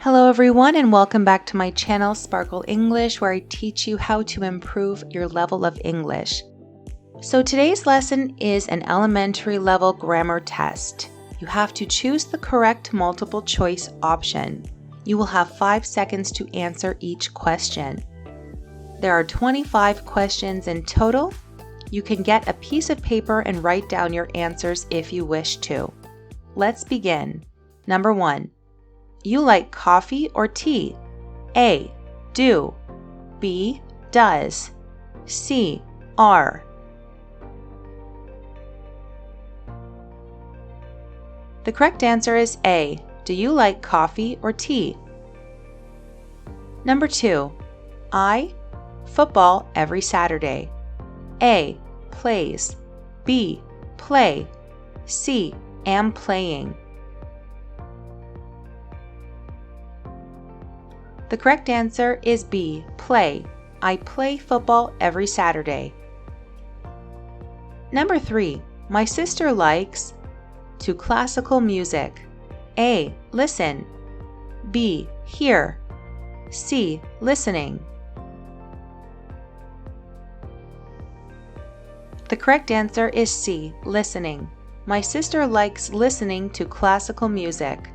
Hello everyone and welcome back to my channel Sparkle English, where I teach you how to improve your level of English. So today's lesson is an elementary level grammar test. You have to choose the correct multiple choice option. You will have 5 seconds to answer each question. There are 25 questions in total. You can get a piece of paper and write down your answers if you wish to. Let's begin. Number 1. You like coffee or tea? A. Do. B. Does. C. Are. The correct answer is A. Do you like coffee or tea? Number 2. I. Football every Saturday. A. Plays. B. Play. C. Am playing. The correct answer is B. Play. I play football every Saturday. Number 3. My sister likes to classical music. A. Listen. B. Hear. C. Listening. The correct answer is C. Listening. My sister likes listening to classical music.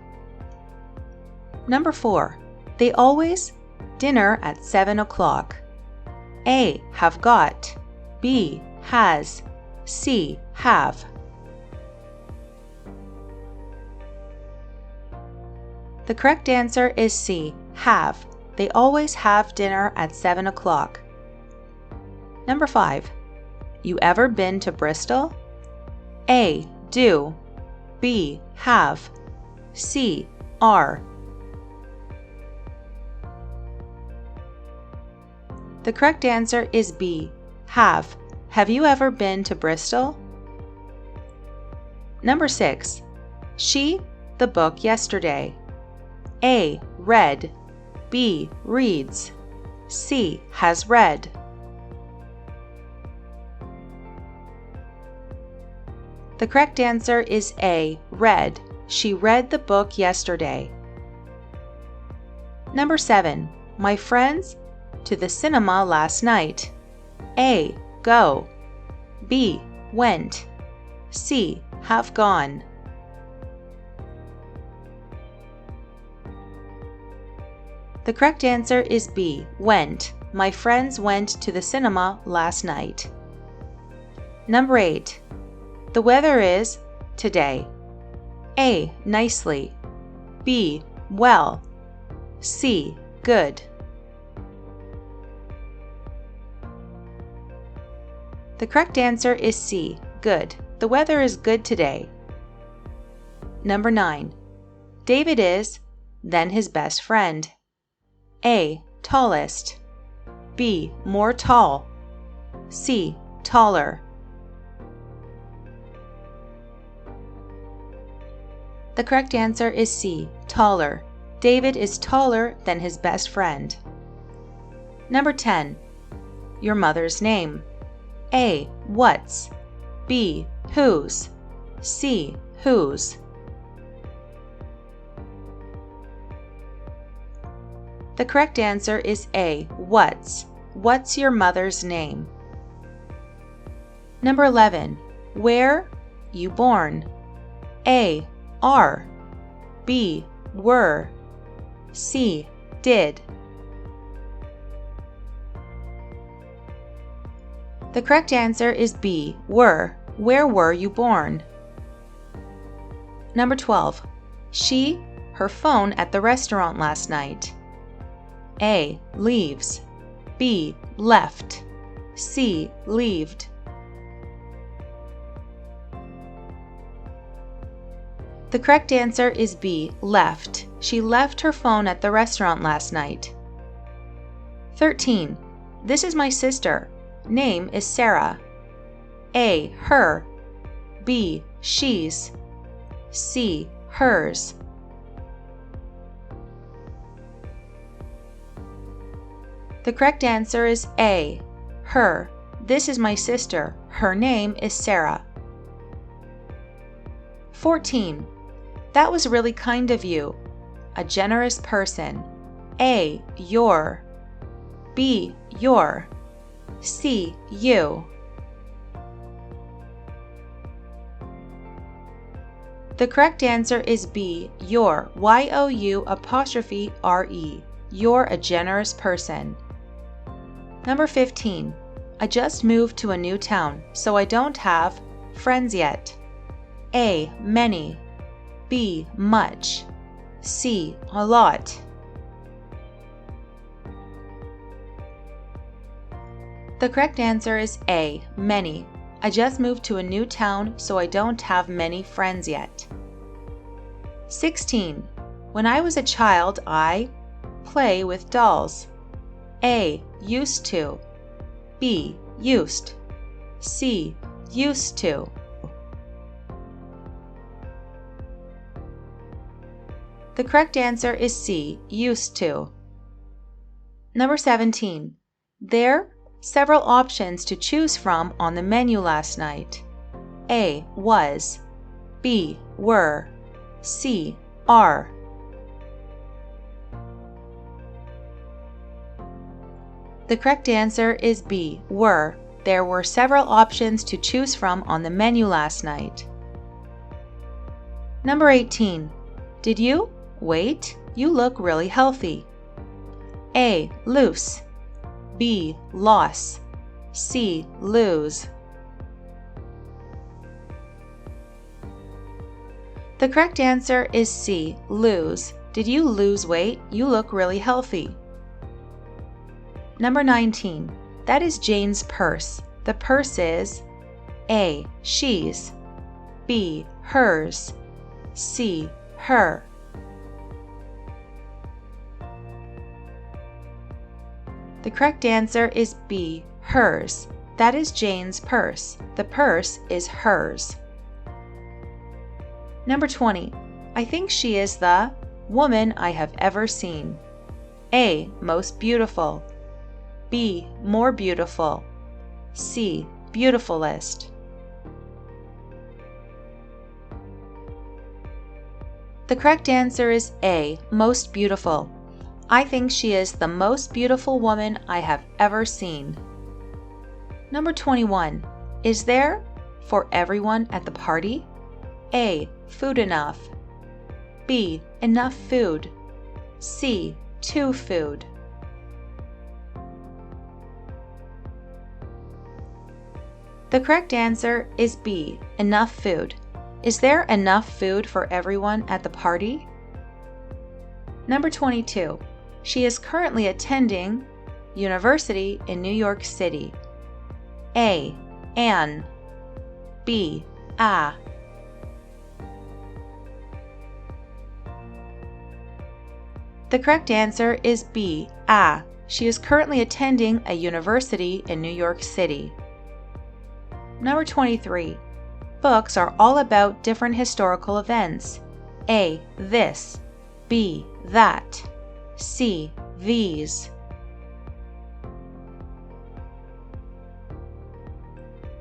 Number 4. They always dinner at 7 o'clock. A. Have got. B. Has. C. Have. The correct answer is C. Have. They always have dinner at 7 o'clock. Number 5. You ever been to Bristol? A. Do. B. Have. C. Are. The correct answer is B. Have. Have you ever been to Bristol? Number 6. She, the book yesterday. A. Read. B. Reads. C. Has read. The correct answer is A. Read. She read the book yesterday. Number 7. My friends to the cinema last night. A. Go. B. Went. C. Have gone. The correct answer is B. Went. My friends went to the cinema last night. Number 8. The weather is today. A. Nicely. B. Well. C. Good. The correct answer is C. Good. The weather is good today. Number 9. David is then his best friend. A. Tallest. B. More tall. C. Taller. The correct answer is C. Taller. David is taller than his best friend. Number 10. Your mother's name. A. What's. B. Whose. C. Whose. The correct answer is A. What's. What's your mother's name? Number 11. Where you born? A. Are. B. Were. C. Did. The correct answer is B. Were. Where were you born? Number 12. She, her phone at the restaurant last night. A. Leaves. B. Left. C. Leaved. The correct answer is B. Left. She left her phone at the restaurant last night. 13. This is my sister. Name is Sarah. A. Her. B. She's. C. Hers. The correct answer is A. Her. This is my sister. Her name is Sarah. 14. That was really kind of you. a generous person. A, your. B, your. C, you. The correct answer is B, your. Y-O-U''re. You're a generous person. Number 15. I just moved to a new town, so I don't have friends yet. A, many. B, much. C, a lot. The correct answer is A, many. I just moved to a new town, so I don't have many friends yet. 16. When I was a child, I play with dolls. A, used to. B, used. C, used to. The correct answer is C, used to. Number 17. There several options to choose from on the menu last night. A, was. B, were. C, are. The correct answer is B, were. There were several options to choose from on the menu last night. Number 18. Did you? Wait, you look really healthy. A, loose. B, loss. C, lose. The correct answer is C, lose. Did you lose weight? You look really healthy. Number 19. That is Jane's purse. The purse is A, she's. B, hers. C, her. The correct answer is B, hers. That is Jane's purse. The purse is hers. Number 20. I think she is the woman I have ever seen. A, most beautiful. B, more beautiful. C, beautifulest. The correct answer is A, most beautiful. I think she is the most beautiful woman I have ever seen. Number 21. Is there for everyone at the party? A, food enough. B, enough food. C, too food. The correct answer is B, enough food. Is there enough food for everyone at the party? Number 22. She is currently attending university in New York City. A, an. B, a. The correct answer is B, a. She is currently attending a university in New York City. Number 23. Books are all about different historical events. A, this. B, that. C, these.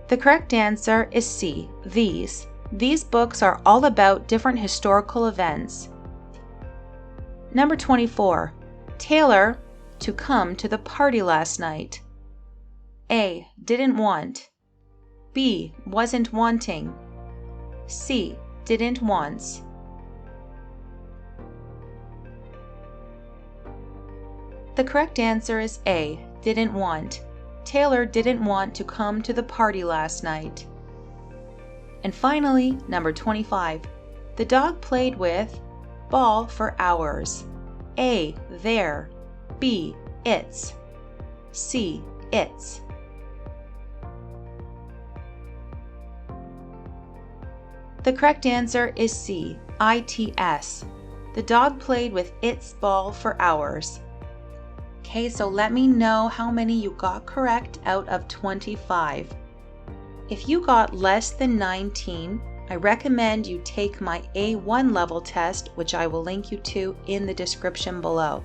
The correct answer is C, these. These books are all about different historical events. Number 24. Taylor to come to the party last night. A, didn't want. B, wasn't wanting. C, didn't want. The correct answer is A, didn't want. Taylor didn't want to come to the party last night. And finally, number 25. The dog played with ball for hours. A, their. B, its. C, its. The correct answer is C, its. The dog played with its ball for hours. Okay, so let me know how many you got correct out of 25. If you got less than 19, I recommend you take my A1 level test, which I will link you to in the description below.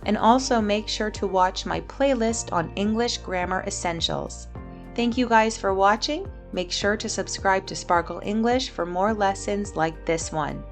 And also make sure to watch my playlist on English Grammar Essentials. Thank you guys for watching. Make sure to subscribe to Sparkle English for more lessons like this one.